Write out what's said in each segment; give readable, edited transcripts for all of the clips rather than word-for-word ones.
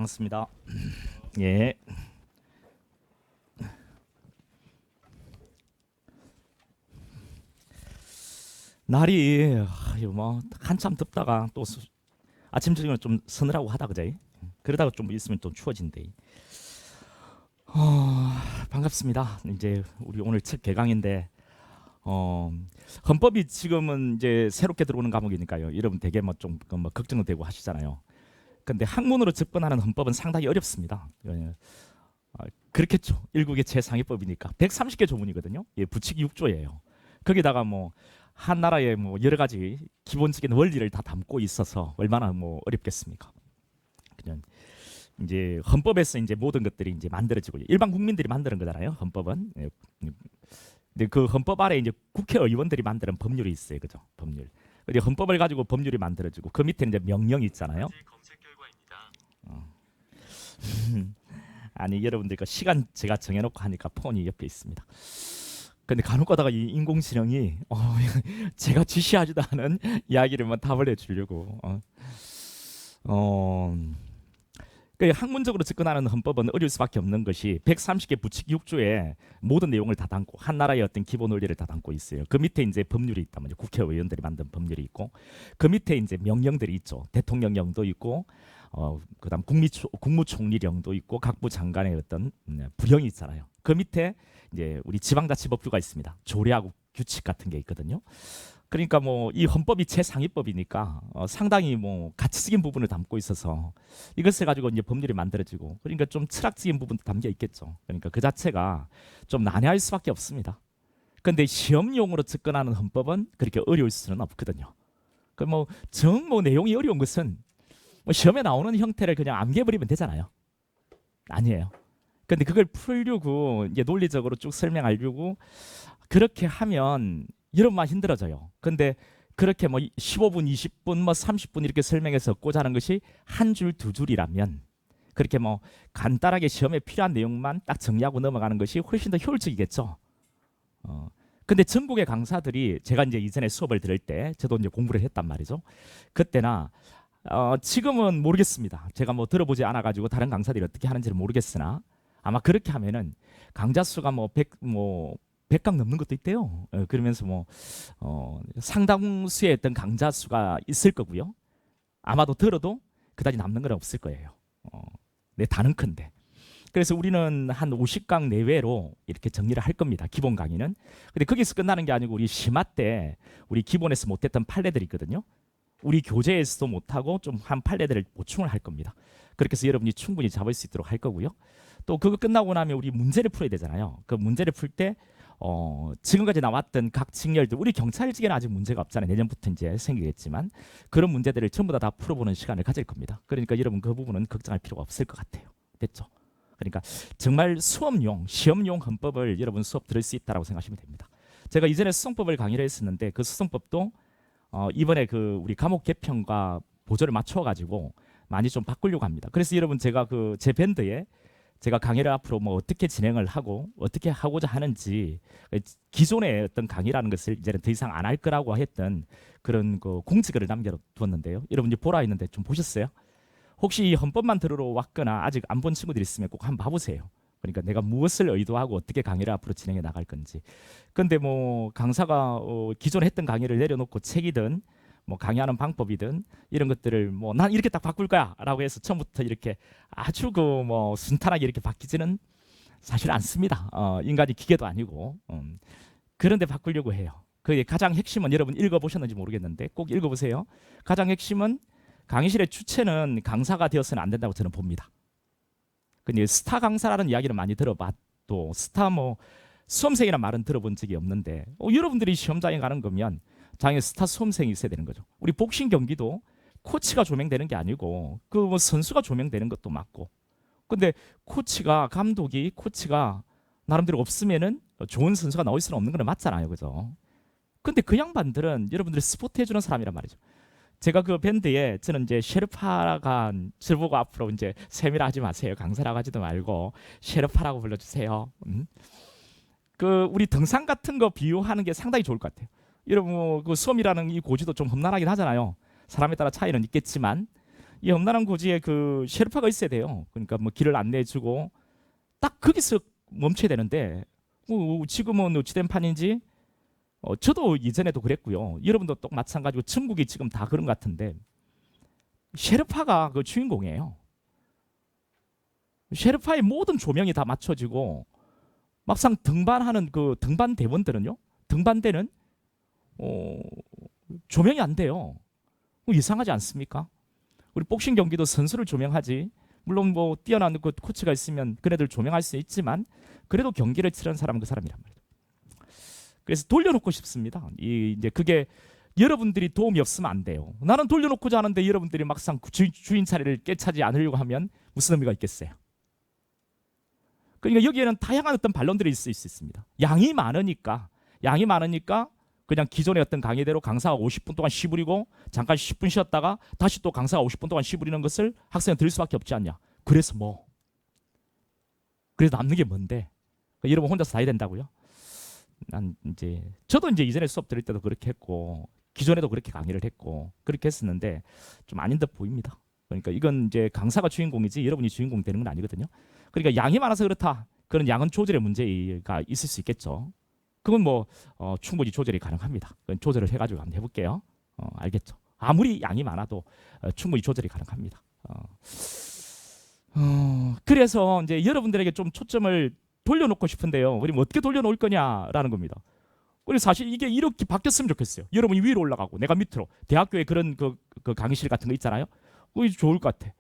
반갑습니다. 예. 날이 뭐 한참 덥다가 또 아침 저녁에 좀 서늘하고 하다 그제. 그러다가 좀 있으면 좀 추워진대. 어, 반갑습니다. 이제 우리 오늘 첫 개강인데 어, 헌법이 지금은 이제 새롭게 들어오는 과목이니까요. 여러분 되게 뭐좀 걱정되고 하시잖아요. 근데 학문으로 접근하는 헌법은 상당히 어렵습니다. 그렇겠죠. 일국의 최상위법이니까 130개 조문이거든요. 예, 부칙 6조예요. 거기다가 뭐 한 나라의 뭐 여러 가지 기본적인 원리를 다 담고 있어서 얼마나 뭐 어렵겠습니까? 그냥 이제 헌법에서 이제 모든 것들이 이제 만들어지고 일반 국민들이 만드는 거잖아요. 헌법은. 예. 근데 그 헌법 아래 이제 국회의원들이 만드는 법률이 있어요. 그죠? 법률. 근데 헌법을 가지고 법률이 만들어지고 그 밑에 이제 명령이 있잖아요. 어. 아니 여러분들 그 시간 제가 정해놓고 하니까 폰이 옆에 있습니다. 근데 간혹 가다가 이 인공지능이 제가 지시하지도 않은 이야기를만 답을 해주려고 그 학문적으로 접근하는 헌법은 어려울 수밖에 없는 것이 130개 부칙 6조에 모든 내용을 다 담고 한 나라의 어떤 기본 원리를 다 담고 있어요. 그 밑에 이제 법률이 있단 말이죠. 국회의원들이 만든 법률이 있고 그 밑에 이제 명령들이 있죠. 대통령령도 있고 그다음 국무총리령도 있고 각부 장관의 어떤 부령이 있잖아요. 그 밑에 이제 우리 지방자치법규가 있습니다. 조례하고 규칙 같은 게 있거든요. 그러니까 뭐 이 헌법이 최상위법이니까 상당히 뭐 가치적인 부분을 담고 있어서 이것을 가지고 이제 법률이 만들어지고 그러니까 좀 철학적인 부분도 담겨 있겠죠. 그러니까 그 자체가 좀 난해할 수밖에 없습니다. 근데 시험용으로 접근하는 헌법은 그렇게 어려울 수는 없거든요. 그 뭐 내용이 어려운 것은 뭐 시험에 나오는 형태를 그냥 암기해버리면 되잖아요. 아니에요. 근데 그걸 풀려고 이제 논리적으로 쭉 설명하려고 그렇게 하면 여러분만 힘들어져요. 근데 그렇게 뭐 15분, 20분, 뭐 30분 이렇게 설명해서 얻고자 하는 것이 한 줄, 두 줄이라면 그렇게 뭐 간단하게 시험에 필요한 내용만 딱 정리하고 넘어가는 것이 훨씬 더 효율적이겠죠. 근데 전국의 강사들이 제가 이제 이전에 수업을 들을 때 저도 이제 공부를 했단 말이죠. 그때나 지금은 모르겠습니다. 제가 뭐 들어보지 않아가지고 다른 강사들이 어떻게 하는지는 모르겠으나 아마 그렇게 하면은 강자 수가 뭐 100강 넘는 것도 있대요. 그러면서 뭐 상당수의 어떤 강자 수가 있을 거고요. 아마도 들어도 그다지 남는 건 없을 거예요. 내 단언컨대. 그래서 우리는 한 50강 내외로 이렇게 정리를 할 겁니다. 기본 강의는. 근데 거기서 끝나는 게 아니고 우리 심화 때 우리 기본에서 못했던 판례들이 있거든요. 우리 교재에서도 못하고 좀 한 판례들을 보충을 할 겁니다. 그렇게 해서 여러분이 충분히 잡을 수 있도록 할 거고요. 또 그거 끝나고 나면 우리 문제를 풀어야 되잖아요. 그 문제를 풀 때 지금까지 나왔던 각 직렬들 우리 경찰직에는 아직 문제가 없잖아요. 내년부터 이제 생기겠지만 그런 문제들을 전부 다 풀어보는 시간을 가질 겁니다. 그러니까 여러분 그 부분은 걱정할 필요가 없을 것 같아요. 됐죠? 그러니까 정말 수업용, 시험용 헌법을 여러분 수업 들을 수 있다라고 생각하시면 됩니다. 제가 이전에 수성법을 강의를 했었는데 그 수성법도 이번에 그 우리 과목 개편과 보조를 맞춰 가지고 많이 좀 바꾸려고 합니다. 그래서 여러분 제가 그 제 밴드에 제가 강의를 앞으로 뭐 어떻게 진행을 하고 어떻게 하고자 하는지 기존의 어떤 강의라는 것을 이제는 더 이상 안 할 거라고 했던 그런 그 공지글을 남겨두었는데요. 여러분 이제 보라 했는데 좀 보셨어요? 혹시 이 헌법만 들으러 왔거나 아직 안 본 친구들 있으면 꼭 한번 봐보세요. 그러니까 내가 무엇을 의도하고 어떻게 강의를 앞으로 진행해 나갈 건지. 근데 뭐 강사가 기존에 했던 강의를 내려놓고 책이든 뭐 강의하는 방법이든 이런 것들을 뭐 난 이렇게 딱 바꿀 거야라고 해서 처음부터 이렇게 아주 그 뭐 순탄하게 이렇게 바뀌지는 사실 않습니다. 인간이 기계도 아니고 그런데 바꾸려고 해요. 그 가장 핵심은 여러분 읽어보셨는지 모르겠는데 꼭 읽어보세요. 가장 핵심은 강의실의 주체는 강사가 되어서는 안 된다고 저는 봅니다. 근데 스타 강사라는 이야기를 많이 들어봐도 스타 뭐 수험생이라는 말은 들어본 적이 없는데 여러분들이 시험장에 가는 거면 장에 스타 수험생이 있어야 되는 거죠. 우리 복싱 경기도 코치가 조명되는 게 아니고 그 뭐 선수가 조명되는 것도 맞고 근데 감독이 코치가 나름대로 없으면은 좋은 선수가 나올 수는 없는 건 맞잖아요. 그죠? 근데 그 양반들은 여러분들이 스포트 해주는 사람이란 말이죠. 제가 그 밴드에 저는 이제 셰르파가 저보고 앞으로 이제 셈이라 하지 마세요. 강사라고 하지도 말고 셰르파라고 불러주세요. 그 우리 등산 같은 거 비유하는 게 상당히 좋을 것 같아요. 여러분 그 수험이라는 이 고지도 좀 험난하긴 하잖아요. 사람에 따라 차이는 있겠지만 이 험난한 고지에 그 셰르파가 있어야 돼요. 그러니까 뭐 길을 안내해주고 딱 거기서 멈춰야 되는데 지금은 어찌된 판인지 저도 예전에도 그랬고요. 여러분도 또 마찬가지고 전국이 지금 다 그런 것 같은데 셰르파가 그 주인공이에요. 셰르파의 모든 조명이 다 맞춰지고 막상 등반하는 그 등반 대원들은요. 등반대는 조명이 안 돼요. 이상하지 않습니까? 우리 복싱 경기도 선수를 조명하지. 물론 뭐 뛰어난 그 코치가 있으면 그네들 조명할 수 있지만 그래도 경기를 치르는 사람은 그 사람이란 말이에요. 그래서 돌려놓고 싶습니다. 이제 그게 여러분들이 도움이 없으면 안 돼요. 나는 돌려놓고자 하는데 여러분들이 막상 주인 자리를 깨차지 않으려고 하면 무슨 의미가 있겠어요? 그러니까 여기에는 다양한 어떤 반론들이 있을 수 있습니다. 양이 많으니까 그냥 기존의 어떤 강의대로 강사가 50분 동안 시부리고 잠깐 10분 쉬었다가 다시 또 강사가 50분 동안 시부리는 것을 학생은 들을 수밖에 없지 않냐. 그래서 뭐? 그래서 남는 게 뭔데? 그러니까 여러분 혼자서 다 해야 된다고요? 난 이제 저도 이제 이전에 수업 들을 때도 그렇게 했고 기존에도 그렇게 강의를 했고 그렇게 했었는데 좀 아닌 듯 보입니다. 그러니까 이건 이제 강사가 주인공이지 여러분이 주인공 되는 건 아니거든요. 그러니까 양이 많아서 그렇다. 그런 양은 조절의 문제가 있을 수 있겠죠. 그건 뭐 충분히 조절이 가능합니다. 그건 조절을 해가지고 한번 해볼게요. 알겠죠? 아무리 양이 많아도 충분히 조절이 가능합니다. 그래서 이제 여러분들에게 좀 초점을 돌려놓고 싶은데요. 그럼 어떻게 돌려놓을 거냐라는 겁니다. 그리고 사실 이게 이렇게 바뀌었으면 좋겠어요. 여러분이 위로 올라가고 내가 밑으로. 대학교에 그런 그 강의실 같은 거 있잖아요. 그게 좋을 것 같아.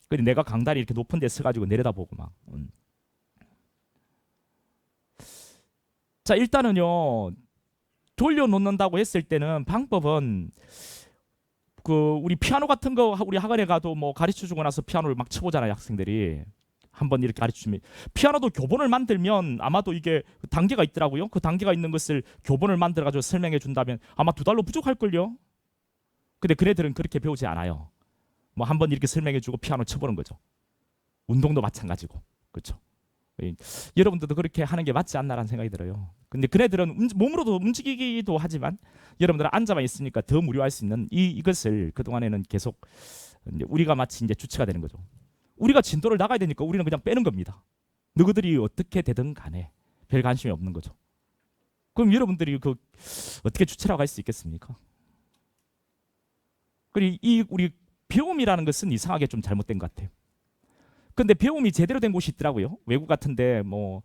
그리고 내가 강다리 이렇게 높은 데 서가지고 내려다보고 막. 자, 일단은요. 돌려놓는다고 했을 때는 방법은 그 우리 피아노 같은 거 우리 학원에 가도 뭐 가르쳐주고 나서 피아노를 막 쳐보잖아요. 학생들이. 한번 이렇게 가르쳐주면 피아노도 교본을 만들면 아마도 이게 단계가 있더라고요. 그 단계가 있는 것을 교본을 만들어가지고 설명해 준다면 아마 2달로 부족할걸요. 근데 그네들은 그렇게 배우지 않아요. 뭐 한번 이렇게 설명해주고 피아노 쳐보는 거죠. 운동도 마찬가지고. 그렇죠. 여러분들도 그렇게 하는 게 맞지 않나라는 생각이 들어요. 근데 그네들은 몸으로도 움직이기도 하지만 여러분들은 앉아만 있으니까 더 무료할 수 있는 이것을 그동안에는 계속 우리가 마치 이제 주체가 되는 거죠. 우리가 진도를 나가야 되니까 우리는 그냥 빼는 겁니다. 너희들이 어떻게 되든 간에 별 관심이 없는 거죠. 그럼 여러분들이 그 어떻게 주체라고 할 수 있겠습니까? 그리고 이 우리 배움이라는 것은 이상하게 좀 잘못된 것 같아요. 근데 배움이 제대로 된 곳이 있더라고요. 외국 같은데 뭐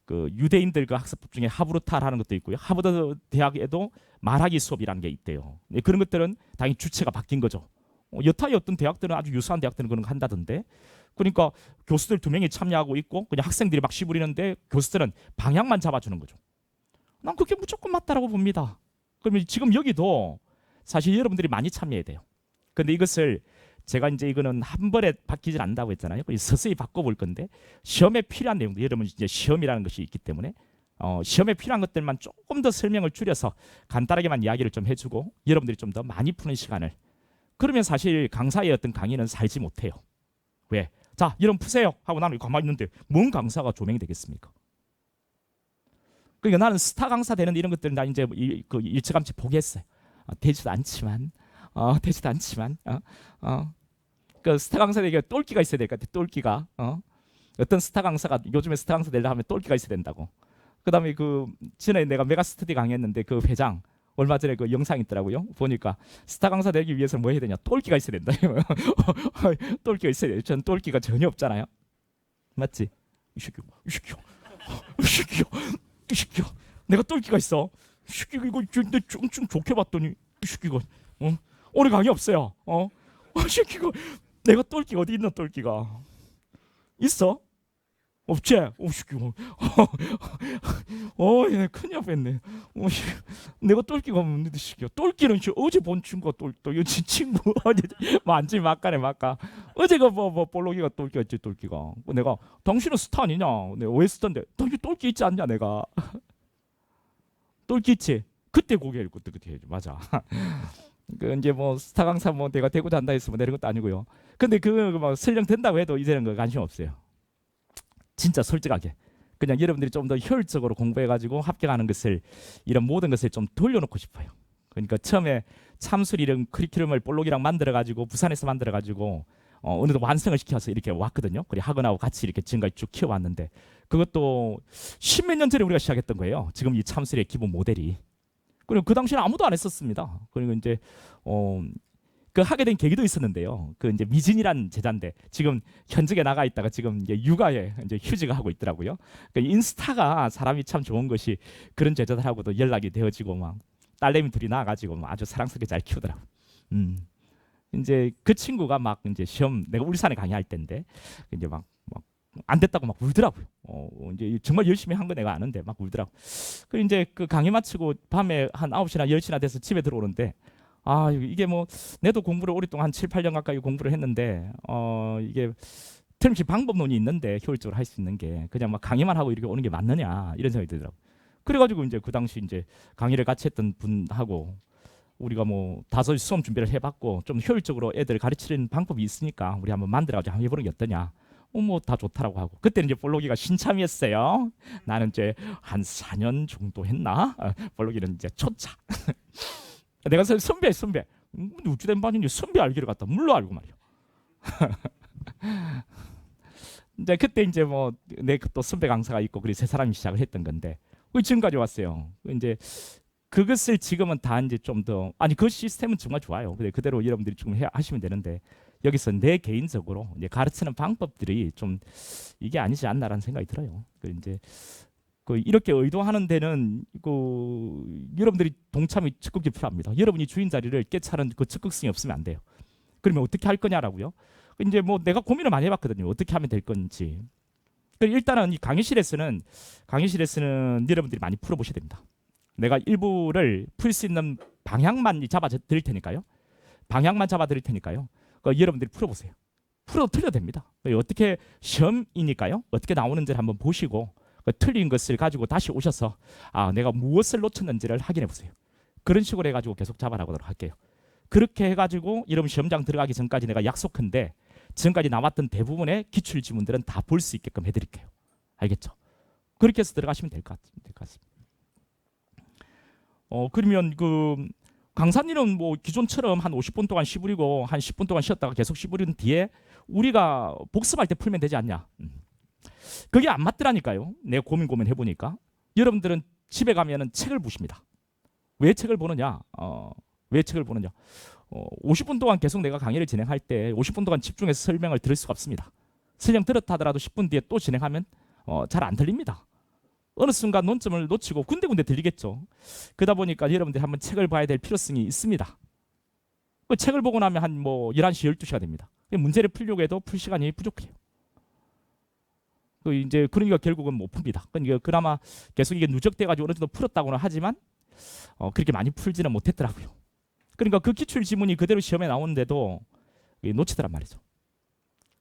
그 유대인들 그 학습법 중에 하브르타라는 것도 있고요. 하버드 대학에도 말하기 수업이라는 게 있대요. 그런 것들은 당연히 주체가 바뀐 거죠. 여타의 어떤 대학들은 아주 유사한 대학들은 그런 거 한다던데. 그러니까 교수들 2명이 참여하고 있고 그냥 학생들이 막 시부리는데 교수들은 방향만 잡아주는 거죠. 난 그게 무조건 맞다라고 봅니다. 그러면 지금 여기도 사실 여러분들이 많이 참여해야 돼요. 근데 이것을 제가 이제 이거는 한 번에 바뀌질 않는다고 했잖아요. 서서히 바꿔볼 건데 시험에 필요한 내용도 여러분 이제 시험이라는 것이 있기 때문에 시험에 필요한 것들만 조금 더 설명을 줄여서 간단하게만 이야기를 좀 해주고 여러분들이 좀 더 많이 푸는 시간을 그러면 사실 강사의 어떤 강의는 살지 못해요. 왜? 자, 여러분 푸세요 하고 나는 가만히 있는데 뭔 강사가 조명이 되겠습니까? 그러니까 나는 스타 강사 되는 이런 것들은 나 이제 그 일찌감치 포기했어요. 되지도 않지만 그 스타 강사에게 똘끼가 있어야 될 것 같아. 똘끼가 어떤 스타 강사가 요즘에 스타 강사 되려 하면 똘끼가 있어야 된다고. 그다음에 그 전에 내가 메가스터디 강의했는데 그 회장 얼마 전에 그 영상 있더라고요. 보니까 스타 강사 되기 위해서 뭐 해야 되냐? 똘끼가 있어야 된다. 똘끼가 있어야 돼. 전 똘끼가 전혀 없잖아요. 맞지? 이 새끼. 내가 똘끼가 있어. 이 새끼 이거 근데 좀 좋게 봤더니 이 새끼가 오늘 강의 없어요. 이 새끼가 내가 똘끼가 어디 있나 똘끼가 있어? 없지? 새끼가 얘 큰일 날 뻔했네. 내가 똘끼가 없는데 새끼야. 똘끼는 어제 본 친구가 똘끼 친구 어제 만지 막가네 막가. 어제가 뭐 볼록이가 똘끼가 있지 똘끼가. 내가 당신은 스타 아니냐? 내가 왜 스타인데? 당신 똘끼 있지 않냐 내가? 똘끼 있지? 그때 고개 읽고 그때 해야지. 맞아. 그 이제 뭐 스타 강사 뭐 내가 되고자 한다 했으면 내는 것도 아니고요. 근데 그막 설령 된다고 해도 이제는 그 관심 없어요. 진짜 솔직하게 그냥 여러분들이 좀 더 효율적으로 공부해가지고 합격하는 것을 이런 모든 것을 좀 돌려놓고 싶어요. 그러니까 처음에 참술 이런 커리큘럼을 볼록이랑 만들어가지고 부산에서 만들어가지고 어느 정도 완성을 시켜서 이렇게 왔거든요. 그리고 학원하고 같이 이렇게 지금까지 쭉 키워왔는데 그것도 십몇 년 전에 우리가 시작했던 거예요. 지금 이 참술의 기본 모델이. 그리고 그 당시에는 아무도 안 했었습니다. 그리고 이제 그 하게 된 계기도 있었는데요. 그 이제 미진이란 제자인데 지금 현직에 나가 있다가 지금 이제 육아에 이제 휴직을 하고 있더라고요. 그러니까 인스타가 사람이 참 좋은 것이 그런 제자들하고도 연락이 되어지고 막 딸내미 둘이 나와가지고 막 아주 사랑스럽게 잘 키우더라고. 이제 그 친구가 막 이제 시험 내가 울산에 강의할 때인데 이제 막 안 됐다고 막 울더라고요. 이제 정말 열심히 한 거 내가 아는데 막 울더라고. 그 이제 그 강의 마치고 밤에 한 9시나 10시나 돼서 집에 들어오는데 아 이게 뭐 내도 공부를 오랫동안 한 7, 8년 가까이 공부를 했는데 이게 틀림없이 방법론이 있는데 효율적으로 할 수 있는 게 그냥 막 강의만 하고 이렇게 오는 게 맞느냐 이런 생각이 들더라고. 그래가지고 이제 그 당시 이제 강의를 같이 했던 분하고 우리가 뭐 다소 수험 준비를 해봤고 좀 효율적으로 애들 가르치는 방법이 있으니까 우리 한번 만들어가지고 한번 해보는 게 어떠냐. 뭐 다 좋다라고 하고 그때는 이제 볼록이가 신참이었어요. 나는 이제 한 4년 정도 했나? 볼록이는 이제 초차. 내가 선배 우주된 반인지 선배 알기를 갖다 물러 알고 말이야. 이제 그때 이제 뭐 내 또 선배 강사가 있고 그리고 세 사람이 시작을 했던 건데 지금까지 왔어요. 이제 그것을 지금은 다 이제 좀 더 아니 그 시스템은 정말 좋아요. 근데 그대로 여러분들이 지금 하시면 되는데 여기서 내 개인적으로 이제 가르치는 방법들이 좀 이게 아니지 않나라는 생각이 들어요. 그 이제 그 이렇게 의도하는 데는 그 여러분들이 동참이 적극적으로 필요합니다. 여러분이 주인 자리를 깨차는 그 적극성이 없으면 안 돼요. 그러면 어떻게 할 거냐라고요? 이제 뭐 내가 고민을 많이 해봤거든요. 어떻게 하면 될 건지. 일단은 이 강의실에서는 여러분들이 많이 풀어보셔야 됩니다. 내가 일부를 풀 수 있는 방향만 잡아 드릴 테니까요. 여러분들이 풀어보세요. 풀어도 틀려도 됩니다. 어떻게 시험이니까요. 어떻게 나오는지를 한번 보시고 틀린 것을 가지고 다시 오셔서 내가 무엇을 놓쳤는지를 확인해 보세요. 그런 식으로 해가지고 계속 잡아나가도록 할게요. 그렇게 해가지고 여러분 시험장 들어가기 전까지 내가 약속한데 지금까지 나왔던 대부분의 기출 지문들은 다 볼 수 있게끔 해드릴게요. 알겠죠? 그렇게 해서 들어가시면 될 것 같습니다. 그러면 그 강사님은 뭐 기존처럼 한 50분 동안 시부리고 한 10분 동안 쉬었다가 계속 시부리는 뒤에 우리가 복습할 때 풀면 되지 않냐? 그게 안 맞더라니까요. 내가 고민 해보니까 여러분들은 집에 가면은 책을 보십니다. 왜 책을 보느냐? 50분 동안 계속 내가 강의를 진행할 때 50분 동안 집중해서 설명을 들을 수가 없습니다. 설명 들었다 하더라도 10분 뒤에 또 진행하면 잘 안 들립니다. 어느 순간 논점을 놓치고 군데군데 들리겠죠. 그러다 보니까 여러분들이 한번 책을 봐야 될 필요성이 있습니다. 그 책을 보고 나면 한 뭐 11시, 12시가 됩니다. 문제를 풀려고 해도 풀 시간이 부족해요. 이제 그러니까 결국은 못 풉니다. 그러니까 그나마 계속 이게 누적돼가지고 어느 정도 풀었다고는 하지만 그렇게 많이 풀지는 못했더라고요. 그러니까 그 기출 지문이 그대로 시험에 나오는데도 놓치더란 말이죠.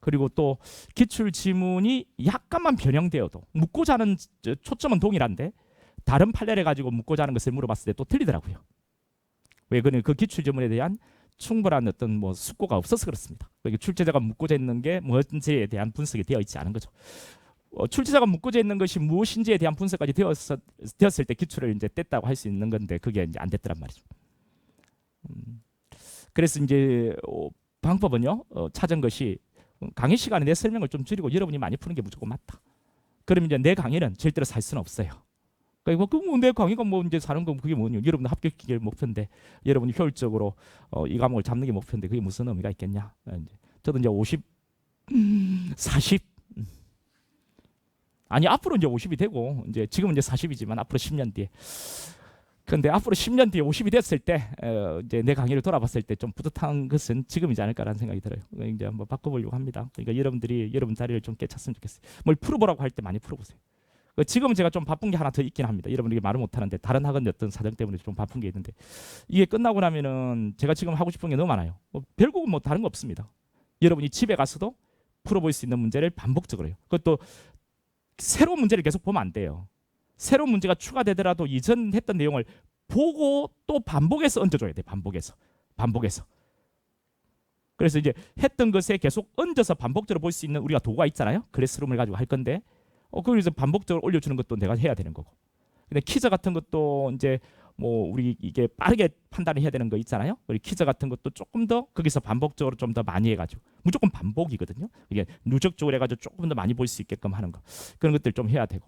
그리고 또 기출 지문이 약간만 변형되어도 묻고자 하는 초점은 동일한데 다른 판례를 가지고 묻고자 하는 것을 물어봤을 때 또 틀리더라고요. 왜 그러냐면 그 기출 지문에 대한 충분한 어떤 뭐 숙고가 없어서 그렇습니다. 출제자가 묻고자 있는 게 뭔지에 대한 분석이 되어 있지 않은 거죠. 출제자가 묻고자 있는 것이 무엇인지에 대한 분석까지 되었을 때 기출을 이제 뗐다고 할 수 있는 건데 그게 이제 안 됐더란 말이죠. 그래서 이제 방법은요 찾은 것이 강의 시간에 내 설명을 좀 줄이고 여러분이 많이 푸는 게 무조건 맞다. 그러면 이제 내 강의는 절대로 살 수는 없어요. 그러니까 내 강의가 뭐 이제 사는 건 그게 뭐냐? 여러분 합격이 목표인데 여러분이 효율적으로 이 과목을 잡는 게 목표인데 그게 무슨 의미가 있겠냐? 저도 이제 50, 40 아니 앞으로 이제 50이 되고 이제 지금은 이제 40이지만 앞으로 10년 뒤에. 근데 앞으로 10년 뒤에 50이 됐을 때 이제 내 강의를 돌아봤을 때 좀 뿌듯한 것은 지금이지 않을까라는 생각이 들어요. 이제 한번 바꿔보려고 합니다. 그러니까 여러분들이 여러분 자리를 좀 깨쳤으면 좋겠어요. 뭘 풀어보라고 할 때 많이 풀어보세요. 지금은 제가 좀 바쁜 게 하나 더 있긴 합니다. 여러분에게 말을 못하는데 다른 학원 어떤 사정 때문에 좀 바쁜 게 있는데 이게 끝나고 나면은 제가 지금 하고 싶은 게 너무 많아요. 결국은 뭐 다른 거 없습니다. 여러분이 집에 가서도 풀어볼 수 있는 문제를 반복적으로 해요. 그것도 새로운 문제를 계속 보면 안 돼요. 새로운 문제가 추가되더라도 이전 했던 내용을 보고 또 반복해서 얹어줘야 돼. 반복해서. 그래서 이제 했던 것에 계속 얹어서 반복적으로 볼 수 있는 우리가 도구가 있잖아요. 클래스룸을 가지고 할 건데 그래서 반복적으로 올려주는 것도 내가 해야 되는 거고. 근데 퀴즈 같은 것도 이제 뭐 우리 이게 빠르게 판단을 해야 되는 거 있잖아요. 우리 퀴즈 같은 것도 조금 더 거기서 반복적으로 좀 더 많이 해가지고 무조건 반복이거든요. 이게 누적적으로 해가지고 조금 더 많이 볼 수 있게끔 하는 거 그런 것들 좀 해야 되고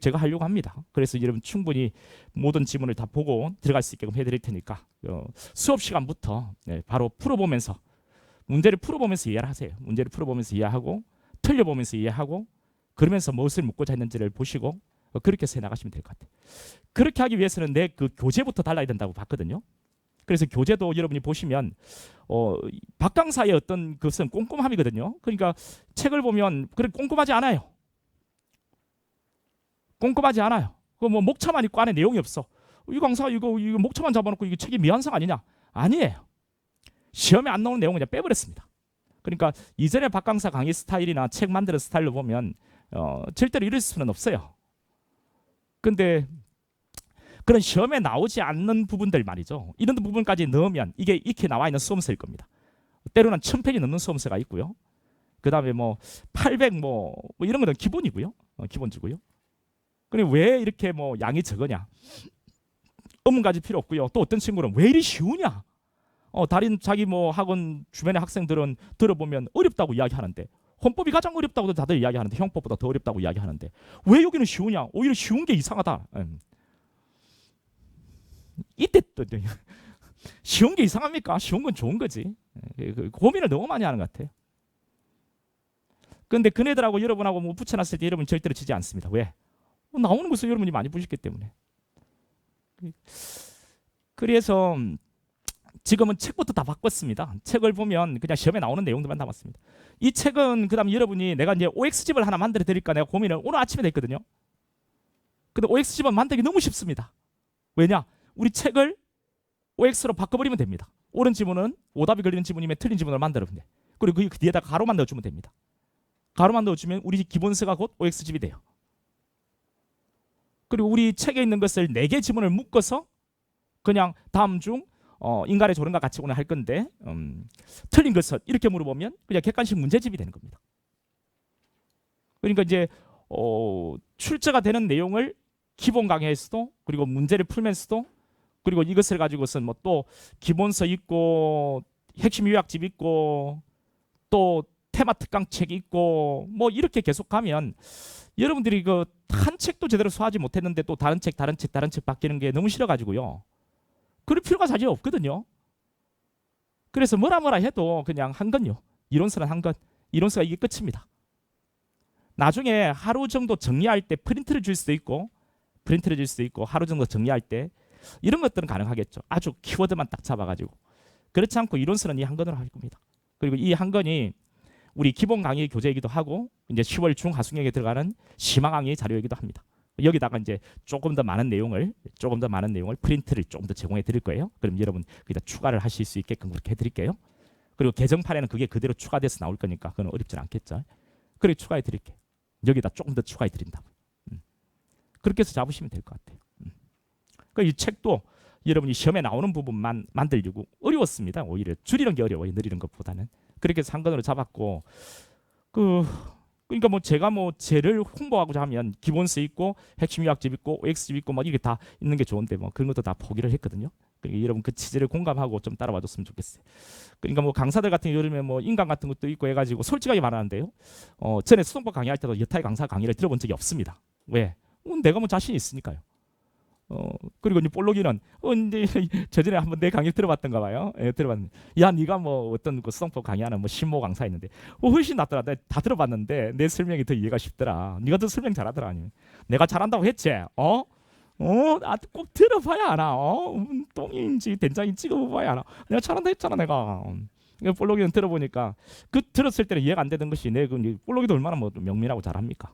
제가 하려고 합니다. 그래서 여러분 충분히 모든 지문을 다 보고 들어갈 수 있게끔 해드릴 테니까 수업 시간부터 바로 풀어보면서 문제를 풀어보면서 이해를 하세요. 문제를 풀어보면서 이해하고 틀려보면서 이해하고 그러면서 무엇을 묻고자 했는지를 보시고 그렇게 해 나가시면 될 것 같아요. 그렇게 하기 위해서는 내 그 교재부터 달라야 된다고 봤거든요. 그래서 교재도 여러분이 보시면 박강사의 어떤 것은 꼼꼼함이거든요. 그러니까 책을 보면 그렇게 꼼꼼하지 않아요. 꼼꼼하지 않아요. 그 뭐 목차만 있고 안에 내용이 없어. 이 강사 이거 목차만 잡아놓고 이게 책이 미완성 아니냐? 아니에요. 시험에 안 나오는 내용은 그냥 빼버렸습니다. 그러니까 이전에 박강사 강의 스타일이나 책 만드는 스타일로 보면 절대로 이럴 수는 없어요. 근데 그런 시험에 나오지 않는 부분들 말이죠. 이런 부분까지 넣으면 이게 익히 나와 있는 수험서일 겁니다. 때로는 1000페이지 넘는 수험서가 있고요. 그 다음에 뭐 800 뭐 이런 거는 기본이고요. 기본주고요. 그리고 왜 이렇게 뭐 양이 적으냐? 의문 가질 필요 없고요. 또 어떤 친구는 왜 이리 쉬우냐? 다른 자기 뭐 학원 주변의 학생들은 들어보면 어렵다고 이야기하는데 헌법이 가장 어렵다고도 다들 이야기하는데 형법보다 더 어렵다고 이야기하는데 왜 여기는 쉬우냐? 오히려 쉬운 게 이상하다. 이때 또 쉬운 게 이상합니까? 쉬운 건 좋은 거지. 고민을 너무 많이 하는 것 같아요. 근데 그네들하고 여러분하고 뭐 붙여놨을 때 여러분 절대로 지지 않습니다. 왜? 나오는 것을 여러분이 많이 보셨기 때문에. 그래서 지금은 책부터 다 바꿨습니다. 책을 보면 그냥 시험에 나오는 내용들만 담았습니다. 이 책은 그다음 여러분이 내가 이제 OX집을 하나 만들어 드릴까 내가 고민을 오늘 아침에 했거든요. 근데 OX집은 만들기 너무 쉽습니다. 왜냐? 우리 책을 OX로 바꿔버리면 됩니다. 옳은 지문은 오답이 걸리는 지문이면 틀린 지문을 만들어주면 돼. 그리고 그 뒤에다 가로만 넣어주면 됩니다. 가로만 넣어주면 우리 기본서가 곧 OX집이 돼요. 그리고 우리 책에 있는 것을 4개 지문을 묶어서 그냥 다음 중 인간의 조론과 같이 오늘 할 건데 틀린 것을 이렇게 물어보면 그냥 객관식 문제집이 되는 겁니다. 그러니까 이제 출제가 되는 내용을 기본 강의에서도 그리고 문제를 풀면서도 그리고 이것을 가지고선 뭐 또 기본서 있고 핵심 요약집 있고 또 테마 특강 책 있고 뭐 이렇게 계속 가면 여러분들이 그 한 책도 제대로 소화하지 못했는데 또 다른 책 바뀌는 게 너무 싫어가지고요. 그럴 필요가 사실 없거든요. 그래서 뭐라 해도 그냥 한 건요. 이론서는 한 건. 이론서가 이게 끝입니다. 나중에 하루 정도 정리할 때 프린트를 줄 수도 있고 하루 정도 정리할 때 이런 것들은 가능하겠죠. 아주 키워드만 딱 잡아가지고. 그렇지 않고 이론서는 이 한 건으로 할 겁니다. 그리고 이 한 건이 우리 기본 강의 교재이기도 하고 이제 10월 중하순경에 들어가는 심화 강의 자료이기도 합니다. 여기다가 이제 조금 더 많은 내용을 프린트를 조금 더 제공해 드릴 거예요. 그럼 여러분 거기다 추가를 하실 수 있게끔 그렇게 해 드릴게요. 그리고 개정판에는 그게 그대로 추가돼서 나올 거니까 그건 어렵진 않겠죠. 그렇게 추가해 드릴게요. 여기다 조금 더 추가해 드린다고. 그렇게 해서 잡으시면 될 것 같아요. 그러니까 이 책도 여러분이 시험에 나오는 부분만 만들려고 어려웠습니다. 오히려 줄이는 게 어려워요. 느리는 것보다는. 그렇게 해서 한 건으로 잡았고 그러니까 뭐 제가 뭐 쟤를 홍보하고자 하면 기본서 있고 핵심 요약집 있고 OX집 있고 막 이게 다 있는 게 좋은데 뭐 그런 것도 다 포기를 했거든요. 그러니까 여러분 그 취지를 공감하고 좀 따라와 줬으면 좋겠어요. 그러니까 뭐 강사들 같은 여름에 뭐 인강 같은 것도 있고 해가지고 솔직하게 말하는데요. 전에 수동법 강의할 때도 여타의 강사 강의를 들어본 적이 없습니다. 왜? 내가 뭐 자신이 있으니까요. 그리고 이제 볼록이는 근데 저전에 한번 내 강의 들어봤던가 봐요. 들어봤는데 야 네가 뭐 어떤 그 수동법 강의하는 뭐 신모 강사였는데 훨씬 낫더라. 내가 다 들어봤는데 내 설명이 더 이해가 쉽더라. 네가 더 설명 잘하더라. 아니 내가 잘한다고 했지? 꼭 들어봐야 하나. 똥인지 된장인지 찍어봐야 하나. 내가 잘한다 했잖아 내가. 볼록이는 들어보니까 그 들었을 때는 이해가 안 되던 것이 내 그 볼록이도 얼마나 뭐 명민하고 잘합니까?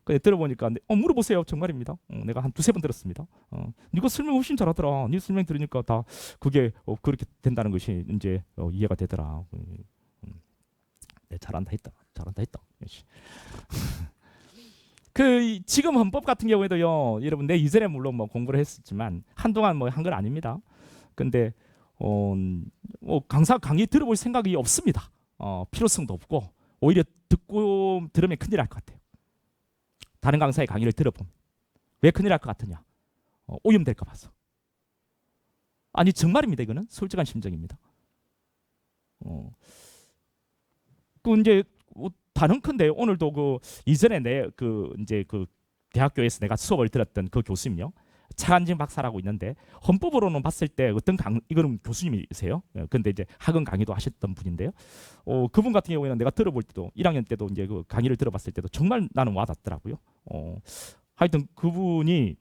근데 들어보니까 물어보세요. 정말입니다. 내가 한 2-3번 들었습니다. 네가 설명 훨씬 잘하더라. 네 설명 들으니까 다 그게 그렇게 된다는 것이 이제 이해가 되더라. 네, 잘한다 했다. 그 지금 헌법 같은 경우에도요. 여러분 내 이전에 물론 뭐 공부를 했었지만 한동안 뭐 한 건 아닙니다. 근데 강사 강의 들어볼 생각이 없습니다. 필요성도 없고 오히려 듣고 들으면 큰일 날 것 같아요. 다른 강사의 강의를 들어보면 왜 큰일 날 것 같으냐? 오염될까 봐서. 아니 정말입니다. 이거는 솔직한 심정입니다. 그 이제 단언컨대 오늘도 그 이전에 내 그 이제 그 대학교에서 내가 수업을 들었던 그 교수님요. 차관진 박사라고 있는데 헌법으로는 봤을 때 어떤 이거는 교수님이세요. 근데 이제 학원 강의도 하셨던 분인데요. 그분 같은 경우에는 내가 들어볼 때도 1학년 때도 이제 그 강의를 들어봤을 때도 정말 나는 와닿더라고요. 하여튼 그분이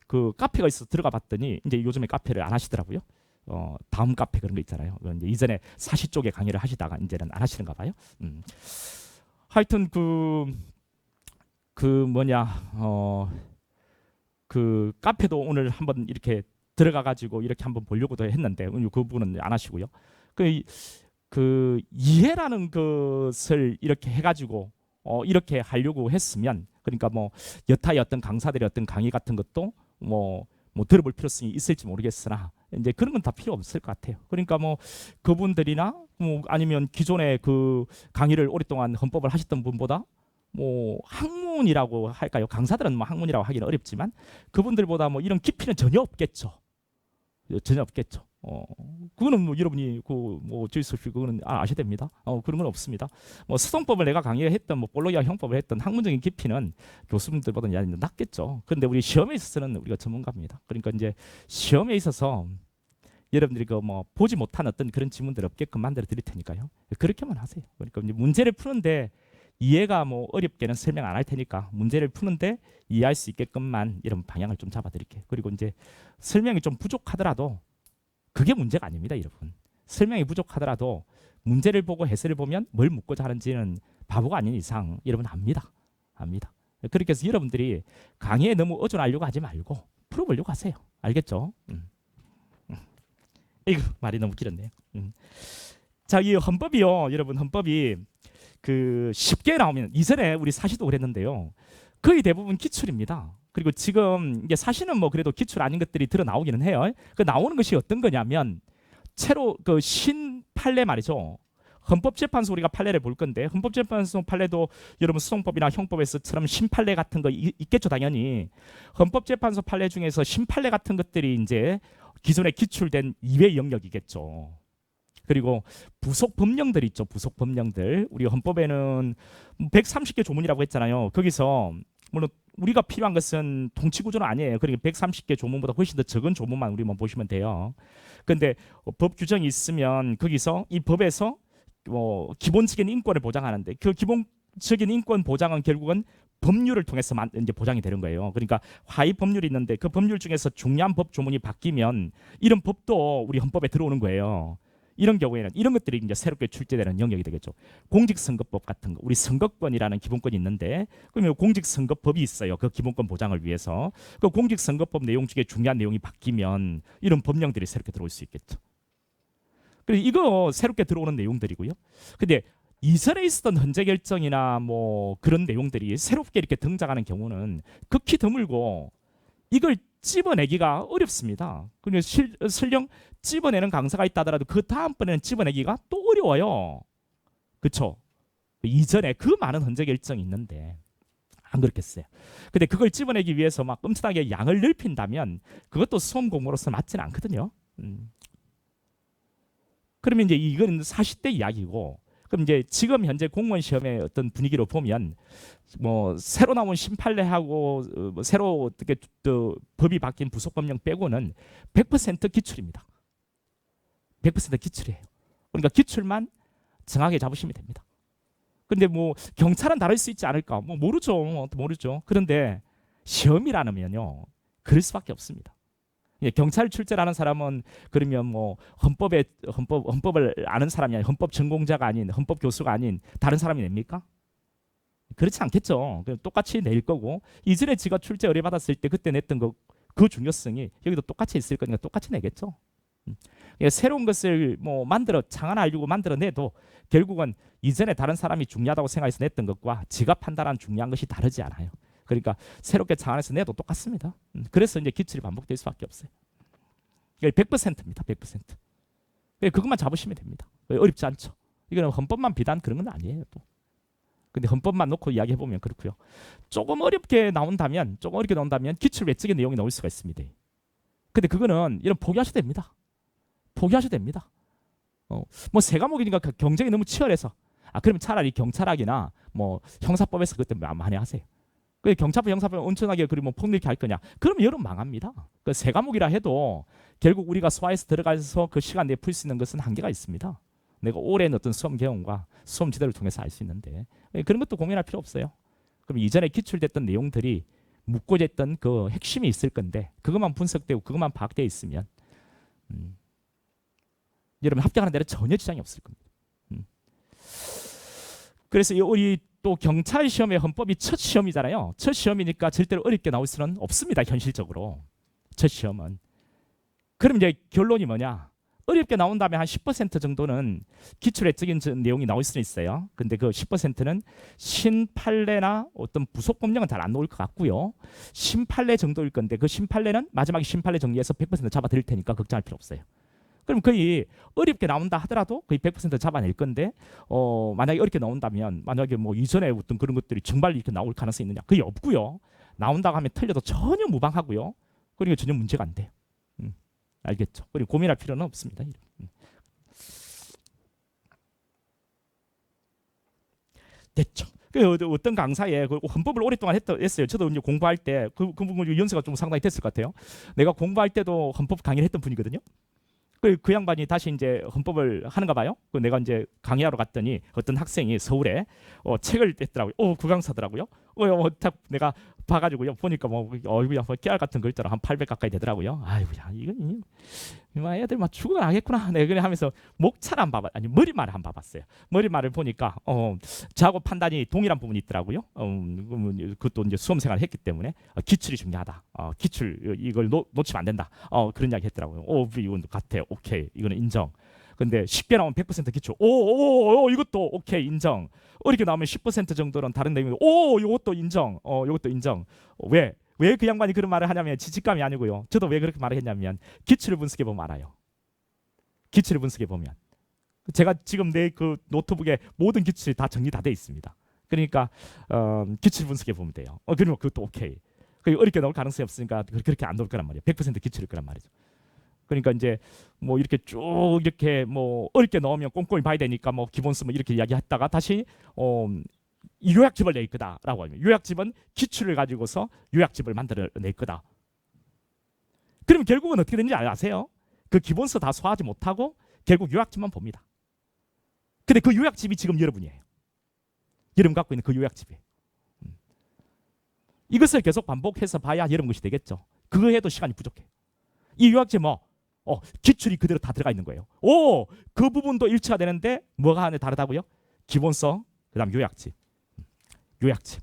그 카페가 있어 들어가 봤더니 이제 요즘에 카페를 안 하시더라고요. 다음 카페 그런 거 있잖아요. 이제 이전에 사시 쪽에 강의를 하시다가 이제는 안 하시는가 봐요. 하여튼 그 뭐냐 그 카페도 오늘 한번 이렇게 들어가 가지고 이렇게 한번 보려고도 했는데 그분은 안 하시고요. 그 이해라는 것을 이렇게 해가지고 이렇게 하려고 했으면 그러니까 뭐 여타의 어떤 강사들의 어떤 강의 같은 것도 뭐 들어볼 필요성이 있을지 모르겠으나 이제 그런 건 다 필요 없을 것 같아요. 그러니까 뭐 그분들이나 뭐 아니면 기존에 그 강의를 오랫동안 헌법을 하셨던 분보다 뭐 학문이라고 할까요? 강사들은 뭐 학문이라고 하기는 어렵지만 그분들보다 뭐 이런 깊이는 전혀 없겠죠. 전혀 없겠죠. 그거는 뭐 여러분이 그뭐 어쩔 수 없이 그거는 아셔야 됩니다. 그런 건 없습니다. 뭐 수동법을 내가 강의했던 뭐 볼로이아 형법을 했던 학문적인 깊이는 교수님들보다는 낮겠죠. 그런데 우리 시험에 있어서는 우리가 전문가입니다. 그러니까 이제 시험에 있어서 여러분들이 그 뭐 보지 못한 어떤 그런 지문들 없게끔 만들어 드릴 테니까요. 그렇게만 하세요. 그러니까 이제 문제를 푸는데 이해가 뭐 어렵게는 설명 안 할 테니까 문제를 푸는데 이해할 수 있게끔만 이런 방향을 좀 잡아 드릴게요. 그리고 이제 설명이 좀 부족하더라도 그게 문제가 아닙니다, 여러분. 설명이 부족하더라도 문제를 보고 해설을 보면 뭘 묻고자 하는지는 바보가 아닌 이상 여러분 압니다. 그렇게 해서 여러분들이 강의에 너무 의존하려고 하지 말고 풀어보려고 하세요. 알겠죠? 이거 말이 너무 길었네요. 자, 이 헌법이요, 여러분 헌법이 그 쉽게 나오면 이전에 우리 사시도 그랬는데요. 거의 대부분 기출입니다. 그리고 지금 이게 사시는 뭐 그래도 기출 아닌 것들이 드러 나오기는 해요. 그 나오는 것이 어떤 거냐면 채로 그 신판례 말이죠. 헌법재판소 우리가 판례를 볼 건데 헌법재판소 판례도 여러분 수동법이나 형법에서처럼 신판례 같은 거 있겠죠 당연히. 헌법재판소 판례 중에서 신판례 같은 것들이 이제 기존에 기출된 이외 영역이겠죠. 그리고 부속 법령들 있죠. 부속 법령들. 우리 헌법에는 130개 조문이라고 했잖아요. 거기서 물론 우리가 필요한 것은 통치구조는 아니에요. 그러니까 130개 조문보다 훨씬 더 적은 조문만 우리만 보시면 돼요. 그런데 법 규정이 있으면 거기서 이 법에서 기본적인 인권을 보장하는데 그 기본적인 인권 보장은 결국은 법률을 통해서 이제 보장이 되는 거예요. 그러니까 하위 법률이 있는데 그 법률 중에서 중요한 법 조문이 바뀌면 이런 법도 우리 헌법에 들어오는 거예요. 이런 경우에는 이런 것들이 이제 새롭게 출제되는 영역이 되겠죠. 공직선거법 같은 거, 우리 선거권이라는 기본권이 있는데 그러면 공직선거법이 있어요. 그 기본권 보장을 위해서 그 공직선거법 내용 중에 중요한 내용이 바뀌면 이런 법령들이 새롭게 들어올 수 있겠죠. 그래서 이거 새롭게 들어오는 내용들이고요. 근데 이전에 있었던 헌재 결정이나 뭐 그런 내용들이 새롭게 이렇게 등장하는 경우는 극히 드물고 이걸 찝어내기가 어렵습니다. 그러니 설령 찝어내는 강사가 있다 하더라도 그 다음번에는 찝어내기가 또 어려워요. 그렇죠? 이전에 그 많은 헌재 결정이 있는데 안 그렇겠어요. 근데 그걸 찝어내기 위해서 막 엄청나게 양을 넓힌다면 그것도 수험 공부로서 맞지는 않거든요. 그러면 이제 이건 40대 이야기고 그럼 이제 지금 현재 공무원 시험의 어떤 분위기로 보면 뭐 새로 나온 신판례하고 뭐 새로 어떻게 법이 바뀐 부속법령 빼고는 100% 기출입니다. 100% 기출이에요. 그러니까 기출만 정확하게 잡으시면 됩니다. 근데 뭐 경찰은 다를 수 있지 않을까? 뭐 모르죠. 그런데 시험이라면요, 그럴 수밖에 없습니다. 경찰 출제라는 사람은 그러면 뭐 헌법을 아는 사람이 아닌 헌법 전공자가 아닌 헌법 교수가 아닌 다른 사람이 냅니까? 그렇지 않겠죠. 똑같이 낼 거고 이전에 지가 출제 의뢰 받았을 때 그때 냈던 그 중요성이 여기도 똑같이 있을 거니까 똑같이 내겠죠. 새로운 것을 뭐 창안하려고 만들어내도 결국은 이전에 다른 사람이 중요하다고 생각해서 냈던 것과 지가 판단한 중요한 것이 다르지 않아요. 그러니까 새롭게 창안해서 내도 똑같습니다. 그래서 이제 기출이 반복될 수밖에 없어요. 100%입니다. 100%. 그것만 잡으시면 됩니다. 어렵지 않죠. 이거는 헌법만 비단 그런 건 아니에요. 또. 근데 헌법만 놓고 이야기해 보면 그렇고요. 조금 어렵게 나온다면 기출 외적인 내용이 나올 수가 있습니다. 근데 그거는 이런 포기하셔도 됩니다. 포기하셔도 됩니다. 뭐 세 과목이니까 경쟁이 너무 치열해서 그러면 차라리 경찰학이나 뭐 형사법에서 그때 많이 하세요. 그 경찰법, 형사법 온천하게 그리고 뭐 폭력이 할 거냐? 그러면 여러분 망합니다. 그 세 과목이라 해도 결국 우리가 소화해서 들어가서 그 시간 내에 풀 수 있는 것은 한계가 있습니다. 내가 오랜 어떤 수험 경험과 수험 지도를 통해서 알 수 있는데 그런 것도 고민할 필요 없어요. 그럼 이전에 기출됐던 내용들이 묻고자 했던 그 핵심이 있을 건데 그것만 분석되고 그것만 파악되어 있으면 여러분 합격하는 데는 전혀 지장이 없을 겁니다. 그래서 우리 또 경찰 시험의 헌법이 첫 시험이잖아요. 첫 시험이니까 절대로 어렵게 나올 수는 없습니다. 현실적으로 첫 시험은. 그럼 이제 결론이 뭐냐? 어렵게 나온다면 한 10% 정도는 기출외적인 내용이 나올 수는 있어요. 근데 그 10%는 신판례나 어떤 부속 법령은 잘 안 나올 것 같고요. 신판례 정도일 건데 그 신판례는 마지막에 신판례 정리해서 100% 잡아드릴 테니까 걱정할 필요 없어요. 그럼 거의 어렵게 나온다 하더라도 거의 100% 잡아낼 건데 만약에 어렵게 나온다면 만약에 뭐 이전에 어떤 그런 것들이 정말 이렇게 나올 가능성이 있느냐? 거의 없고요. 나온다고 하면 틀려도 전혀 무방하고요. 그러니까 전혀 문제가 안 돼요. 알겠죠? 그리고 고민할 필요는 없습니다. 됐죠? 어떤 강사에 헌법을 오랫동안 했어요. 저도 이제 공부할 때 그 부분 연세가 좀 상당히 됐을 것 같아요. 내가 공부할 때도 헌법 강의를 했던 분이거든요. 그 양반이 다시 이제 헌법을 하는가 봐요. 내가 이제 강의하러 갔더니 어떤 학생이 서울에 책을 뗐더라고요. 그 강사더라고요. 딱 내가 봐가지고요. 보니까 뭐 깨알 같은 글자로 한 800 가까이 되더라고요. 아이고야 이건 애들 막 죽어나 하겠구나. 네, 그래 하면서 목차를 안 봐봤, 아니 머리말을 안 봐봤어요. 머리말을 보니까 저하고 판단이 동일한 부분이 있더라고요. 그것도 이제 수험생활을 했기 때문에 기출이 중요하다. 기출 이걸 놓치면 안 된다. 그런 이야기 했더라고요. 이건 같아. 오케이, 이거는 인정. 근데 쉽게 나오면 100% 기출. 이것도 오케이 인정. 어렵게 나오면 10% 정도는 다른 내용이. 이것도 인정. 이것도 인정. 왜 그 양반이 그런 말을 하냐면 지식감이 아니고요. 저도 왜 그렇게 말을 했냐면 기출을 분석해 보면 알아요. 기출을 분석해 보면 제가 지금 내 그 노트북에 모든 기출이 다 정리 다 돼 있습니다. 그러니까 기출 분석해 보면 돼요. 그러면 그것도 오케이. 어렵게 나올 가능성이 없으니까 그렇게 안 나올 거란 말이에요. 100% 기출일 거란 말이죠. 그러니까 이제 뭐 이렇게 쭉 이렇게 뭐 어렵게 나오면 꼼꼼히 봐야 되니까 뭐 기본서 뭐 이렇게 이야기했다가 다시 요약집을 낼 거다라고 하면 요약집은 기출을 가지고서 요약집을 만들어낼 거다. 그러면 결국은 어떻게 되는지 아세요? 그 기본서 다 소화하지 못하고 결국 요약집만 봅니다. 근데 그 요약집이 지금 여러분이에요. 여러분 갖고 있는 그 요약집이. 이것을 계속 반복해서 봐야 여러분 것이 되겠죠. 그거 해도 시간이 부족해요. 이 요약집 기출이 그대로 다 들어가 있는 거예요. 그 부분도 일치가 되는데 뭐가 하나 다르다고요? 기본서, 그다음 요약집. 요약집.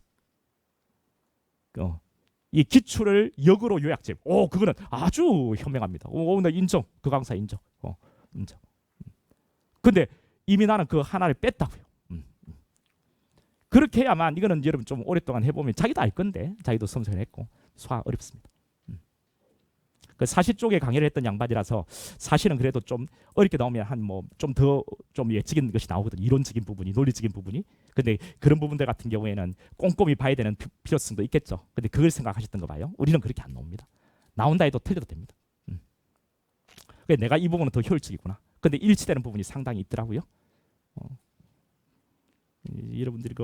이 기출을 역으로 요약집. 그거는 아주 현명합니다. 나 인정. 그 강사 인정. 인정. 근데 이미 나는 그 하나를 뺐다고요. 그렇게 해야만 이거는 여러분 좀 오랫동안 해보면 자기도 알 건데 자기도 성생을 했고 소화 어렵습니다. 그 사시 쪽에 강의를 했던 양반이라서 사실은 그래도 좀 어렵게 나오면 한 뭐 좀 더 좀 예측인 것이 나오거든요. 이론적인 부분이, 논리적인 부분이. 근데 그런 부분들 같은 경우에는 꼼꼼히 봐야 되는 필요성도 있겠죠. 근데 그걸 생각하셨던 거 봐요. 우리는 그렇게 안 나옵니다. 나온다 해도 틀려도 됩니다. 내가 이 부분은 더 효율적이구나. 근데 일치되는 부분이 상당히 있더라고요. 여러분들이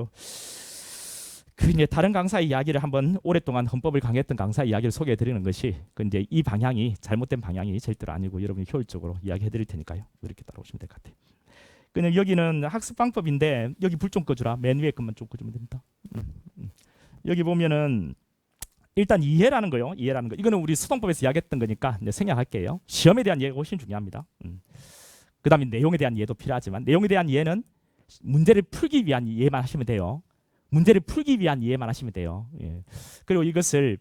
그 이제 다른 강사의 이야기를 한번 오랫동안 헌법을 강의했던 강사의 이야기를 소개해 드리는 것이 이제 이 방향이 잘못된 방향이 절대로 아니고 여러분이 효율적으로 이야기해 드릴 테니까요. 이렇게 따라오시면 될 것 같아요. 그냥 여기는 학습 방법인데 여기 불 좀 꺼주라. 맨 위에 것만 좀 꺼주면 됩니다. 여기 보면은 일단 이해라는 거요. 이해라는 거. 이거는 우리 수동법에서 이야기했던 거니까 이제 생략할게요. 시험에 대한 이해가 훨씬 중요합니다. 그다음에 내용에 대한 이해도 필요하지만 내용에 대한 이해는 문제를 풀기 위한 이해만 하시면 돼요. 문제를 풀기 위한 이해만 하시면 돼요. 그리고 이것을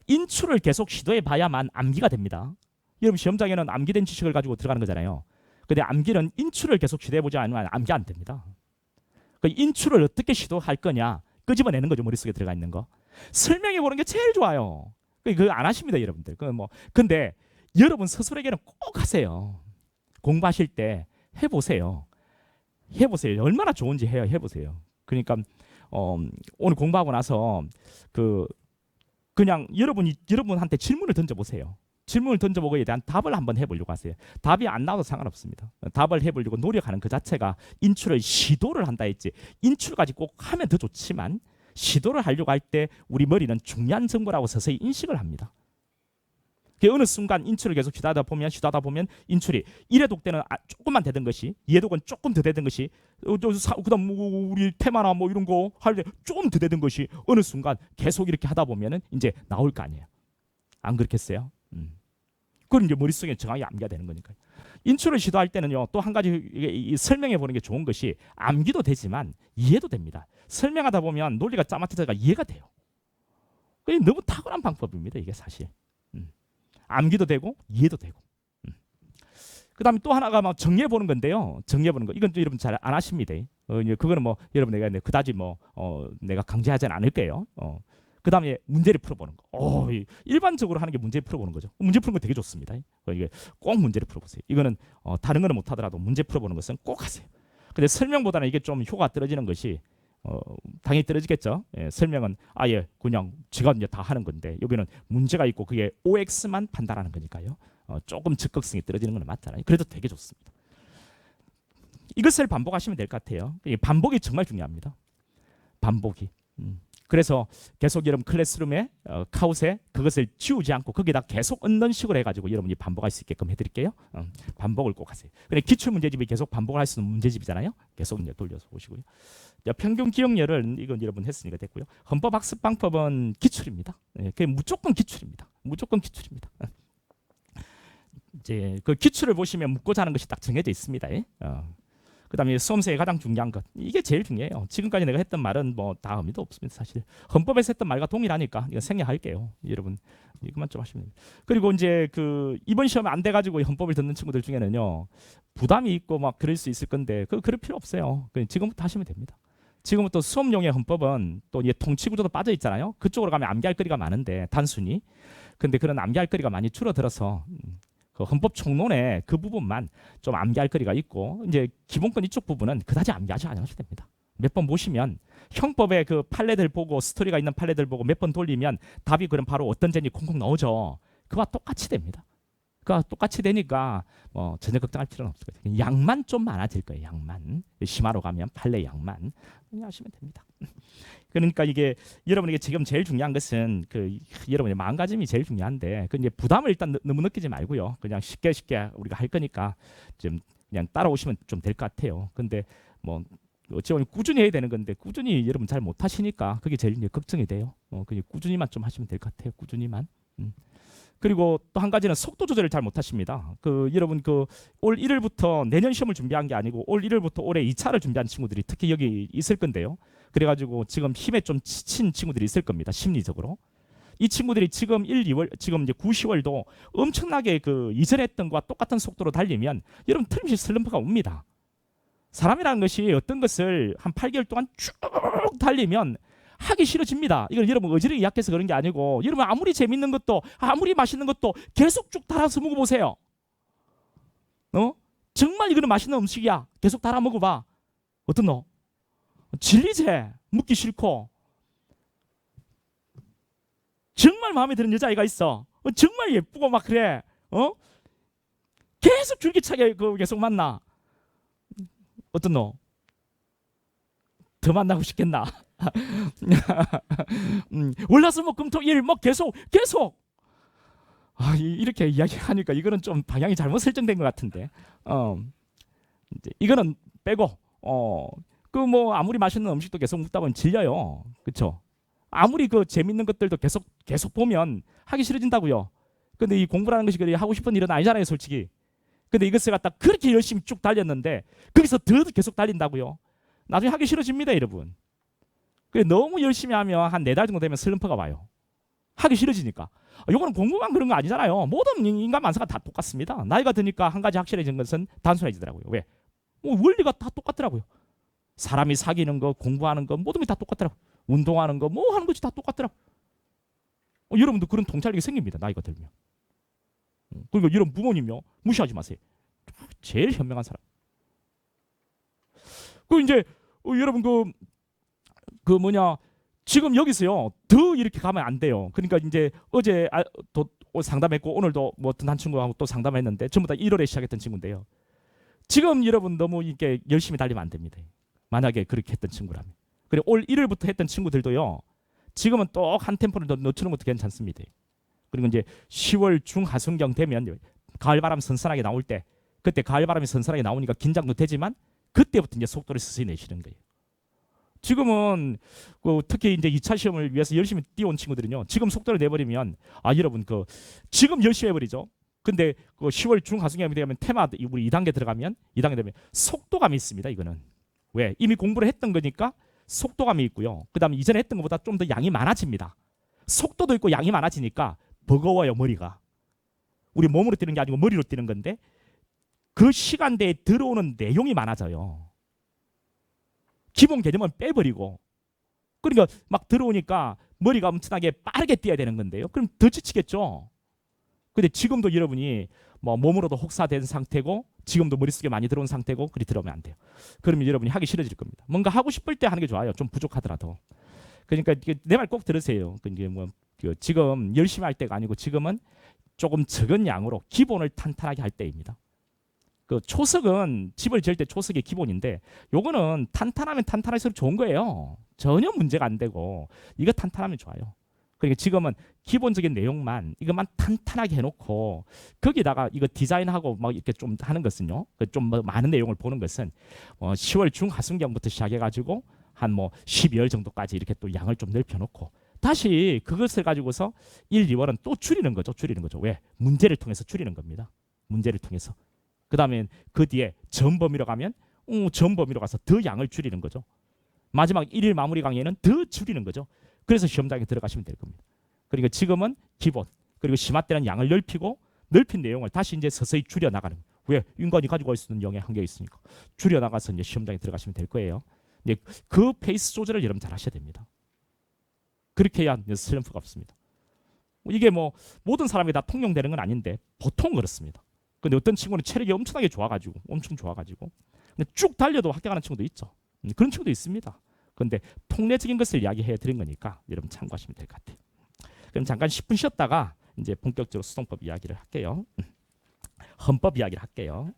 인출을 계속 시도해 봐야만 암기가 됩니다. 여러분 시험장에는 암기된 지식을 가지고 들어가는 거잖아요. 근데 암기는 인출을 계속 시도해 보지 않으면 암기 안 됩니다. 그 인출을 어떻게 시도할 거냐 끄집어내는 거죠. 머릿속에 들어가 있는 거. 설명해 보는 게 제일 좋아요. 그거 안 하십니다, 여러분들. 근데 여러분 스스로에게는 꼭 하세요. 공부하실 때 해보세요. 얼마나 좋은지 해보세요. 그러니까 오늘 공부하고 나서 그냥 여러분한테 질문을 던져보세요. 질문을 던져보고 에 대한 답을 한번 해보려고 하세요. 답이 안 나와도 상관없습니다. 답을 해보려고 노력하는 그 자체가 인출을 시도를 한다 했지. 인출까지 꼭 하면 더 좋지만 시도를 하려고 할 때 우리 머리는 중요한 정보라고 서서히 인식을 합니다. 어느 순간 인출을 계속 시도하다 보면 인출이 1회독 때는 조금만 되던 것이 2회독은 조금 더 되던 것이 그다음 우리 테마나 뭐 이런 거 할 때 조금 더 되던 것이 어느 순간 계속 이렇게 하다 보면은 이제 나올 거 아니에요. 안 그렇겠어요? 그건 이제 머릿속에 정확히 암기가 되는 거니까요. 인출을 시도할 때는요, 또 한 가지 설명해 보는 게 좋은 것이 암기도 되지만 이해도 됩니다. 설명하다 보면 논리가 짜맞춰져가 이해가 돼요. 그게 너무 탁월한 방법입니다. 이게 사실. 암기도 되고 이해도 되고. 그다음에 또 하나가 막 정리해 보는 건데요. 정리해 보는 거 이건 좀 여러분 잘 안 하십니다. 그거는 뭐 여러분 내가 그다지 내가 강제하지는 않을 거예요. 그다음에 문제를 풀어보는 거. 일반적으로 하는 게 문제 풀어보는 거죠. 문제 푸는 거 되게 좋습니다. 이게 꼭 문제를 풀어보세요. 이거는 다른 거는 못하더라도 문제 풀어보는 것은 꼭 하세요. 근데 설명보다는 이게 좀 효과가 떨어지는 것이 당연히 떨어지겠죠. 예, 설명은 아예 그냥 제가 이제 다 하는 건데 여기는 문제가 있고 그게 OX만 판단하는 거니까요. 조금 즉각성이 떨어지는 건 맞잖아요. 그래도 되게 좋습니다. 이것을 반복하시면 될 것 같아요. 반복이 정말 중요합니다. 반복이. 그래서 계속 여러분 클래스룸에 카웃에 그것을 지우지 않고 거기다 계속 얹는 식으로 해가지고 여러분이 반복할 수 있게끔 해드릴게요. 반복을 꼭 하세요. 근데 기출 문제집이 계속 반복을 할 수 있는 문제집이잖아요. 계속 이제 돌려서 보시고요. 평균 기억력은 이건 여러분 했으니까 됐고요. 헌법 학습 방법은 기출입니다. 그게 무조건 기출입니다. 무조건 기출입니다. 이제 그 기출을 보시면 묻고자 하는 것이 딱 정해져 있습니다. 그다음에 수험생의 가장 중요한 것 이게 제일 중요해요. 지금까지 내가 했던 말은 뭐 다 의미도 없습니다. 사실 헌법에서 했던 말과 동일하니까 이거 생략할게요. 여러분 이것만 좀 하시면 됩니다. 그리고 이제 그 이번 시험에 안 돼가지고 헌법을 듣는 친구들 중에는요 부담이 있고 막 그럴 수 있을 건데 그럴 필요 없어요. 지금부터 하시면 됩니다. 지금부터 수업용의 헌법은 또 이제 통치구조도 빠져 있잖아요. 그쪽으로 가면 암기할 거리가 많은데 단순히 근데 그런 암기할 거리가 많이 줄어들어서 그 헌법 총론의 그 부분만 좀 암기할 거리가 있고 이제 기본권 이쪽 부분은 그다지 암기하지 않으셔도 됩니다. 몇 번 보시면 형법의 그 판례들 보고 스토리가 있는 판례들 보고 몇 번 돌리면 답이 그럼 바로 어떤 젠지 콩콩 나오죠. 그와 똑같이 됩니다. 그와 똑같이 되니까 전혀 걱정할 필요는 없을 거예요. 양만 좀 많아질 거예요. 양만 심화로 가면 판례 양만 하시면 됩니다. 그러니까 이게 여러분에게 지금 제일 중요한 것은 그 여러분의 마음가짐이 제일 중요한데 그 이제 부담을 일단 너무 느끼지 말고요. 그냥 쉽게 우리가 할 거니까 좀 그냥 따라오시면 좀 될 것 같아요. 근데 뭐 어찌 보면 꾸준히 해야 되는 건데 꾸준히 여러분 잘 못하시니까 그게 제일 이제 걱정이 돼요. 그냥 꾸준히만 좀 하시면 될 것 같아요. 꾸준히만. 그리고 또 한 가지는 속도 조절을 잘 못하십니다. 여러분 올 1월부터 내년 시험을 준비한 게 아니고 올 1월부터 올해 2차를 준비한 친구들이 특히 여기 있을 건데요. 그래가지고 지금 힘에 좀 지친 친구들이 있을 겁니다. 심리적으로. 이 친구들이 지금 1, 2월, 지금 이제 9, 10월도 엄청나게 이전에 했던 것과 똑같은 속도로 달리면 여러분 틀림없이 슬럼프가 옵니다. 사람이라는 것이 어떤 것을 한 8개월 동안 쭉 달리면 하기 싫어집니다. 이건 여러분 어지럽게 약해서 그런 게 아니고 여러분 아무리 재밌는 것도 아무리 맛있는 것도 계속 쭉 달아서 먹어보세요. 정말 이거는 맛있는 음식이야. 계속 달아 먹어봐. 어떤 너? 질리제 묻기 싫고 정말 마음에 드는 여자애가 있어. 정말 예쁘고 막 그래. 계속 줄기차게 계속 만나. 어떤 너? 더 만나고 싶겠나? 월화수목금토일 계속 이렇게 이야기하니까 이거는 좀 방향이 잘못 설정된 것 같은데 이거는 빼고 아무리 맛있는 음식도 계속 먹다 보면 질려요. 그렇죠? 아무리 재밌는 것들도 계속 보면 하기 싫어진다고요. 근데 이 공부라는 것이 하고 싶은 일은 아니잖아요, 솔직히. 근데 이것을 갖다 그렇게 열심히 쭉 달렸는데 거기서 더 계속 달린다고요. 나중에 하기 싫어집니다, 여러분. 너무 열심히 하면 한 4달 정도 되면 슬럼프가 와요. 하기 싫어지니까. 이거는 공부만 그런 거 아니잖아요. 모든 인간 만사가 다 똑같습니다. 나이가 드니까 한 가지 확실해진 것은 단순해지더라고요. 왜? 원리가 다 똑같더라고요. 사람이 사귀는 거, 공부하는 거 모든 게 다 똑같더라고요. 운동하는 거 하는 것이 다 똑같더라고요. 여러분도 그런 통찰력이 생깁니다. 나이가 들면. 그리고 여러분 부모님요. 무시하지 마세요. 제일 현명한 사람. 이제 여러분 지금 여기서요 더 이렇게 가면 안 돼요. 그러니까 이제 어제 또 상담했고 오늘도 뭐 어떤 한 친구하고 또 상담했는데 전부 다 1월에 시작했던 친구인데요. 지금 여러분 너무 이렇게 열심히 달리면 안 됩니다. 만약에 그렇게 했던 친구라면. 그리고 올 1월부터 했던 친구들도요. 지금은 또 한 템포를 더 늦추는 것도 괜찮습니다. 그리고 이제 10월 중하순경 되면 가을바람 선선하게 나올 때 그때 가을바람이 선선하게 나오니까 긴장도 되지만 그때부터 이제 속도를 서서히 내시는 거예요. 지금은 특히 이제 2차 시험을 위해서 열심히 뛰어온 친구들은요. 지금 속도를 내버리면 여러분 지금 열심히 해버리죠. 근데 10월 중하순경이 되면 테마 우리 2단계 들어가면 2단계 되면 속도감이 있습니다. 이거는 왜? 이미 공부를 했던 거니까 속도감이 있고요. 그다음에 이전에 했던 것보다 좀 더 양이 많아집니다. 속도도 있고 양이 많아지니까 버거워요. 머리가. 우리 몸으로 뛰는 게 아니고 머리로 뛰는 건데 그 시간대에 들어오는 내용이 많아져요. 기본 개념은 빼버리고 그러니까 막 들어오니까 머리가 엄청나게 빠르게 뛰어야 되는 건데요. 그럼 더 지치겠죠. 근데 지금도 여러분이 뭐 몸으로도 혹사된 상태고 지금도 머릿속에 많이 들어온 상태고 그리 들어오면 안 돼요. 그러면 여러분이 하기 싫어질 겁니다. 뭔가 하고 싶을 때 하는 게 좋아요. 좀 부족하더라도. 그러니까 내 말 꼭 들으세요. 이게 지금 열심히 할 때가 아니고 지금은 조금 적은 양으로 기본을 탄탄하게 할 때입니다. 초석은 집을 지을 때 초석이 기본인데 요거는 탄탄하면 탄탄할수록 좋은 거예요. 전혀 문제가 안 되고 이거 탄탄하면 좋아요. 그러니까 지금은 기본적인 내용만 이것만 탄탄하게 해놓고 거기다가 이거 디자인하고 막 이렇게 좀 하는 것은요. 좀 많은 내용을 보는 것은 10월 중하순경부터 시작해가지고 한 12월 정도까지 이렇게 또 양을 좀 넓혀놓고 다시 그것을 가지고서 1, 2월은 또 줄이는 거죠. 줄이는 거죠. 왜? 문제를 통해서 줄이는 겁니다. 문제를 통해서. 그 다음에 그 뒤에 전 범위로 가면 전 범위로 가서 더 양을 줄이는 거죠. 마지막 1일 마무리 강의는 더 줄이는 거죠. 그래서 시험장에 들어가시면 될 겁니다. 그러니까 지금은 기본 그리고 심화 때는 양을 넓히고 넓힌 내용을 다시 이제 서서히 줄여 나가는. 왜? 인간이 가지고 있는 영의 한계가 있으니까 줄여 나가서 이제 시험장에 들어가시면 될 거예요. 이제 그 페이스 조절을 여러분 잘 하셔야 됩니다. 그렇게 해야 슬럼프가 없습니다. 이게 모든 사람이 다 통용되는 건 아닌데 보통 그렇습니다. 근데 어떤 친구는 체력이 엄청 좋아가지고 근데 쭉 달려도 합격하는 친구도 있죠. 그런 친구도 있습니다. 근데 통례적인 것을 이야기해 드린 거니까 여러분 참고하시면 될 것 같아요. 그럼 잠깐 10분 쉬었다가 이제 본격적으로 수동법 이야기를 할게요. 헌법 이야기를 할게요.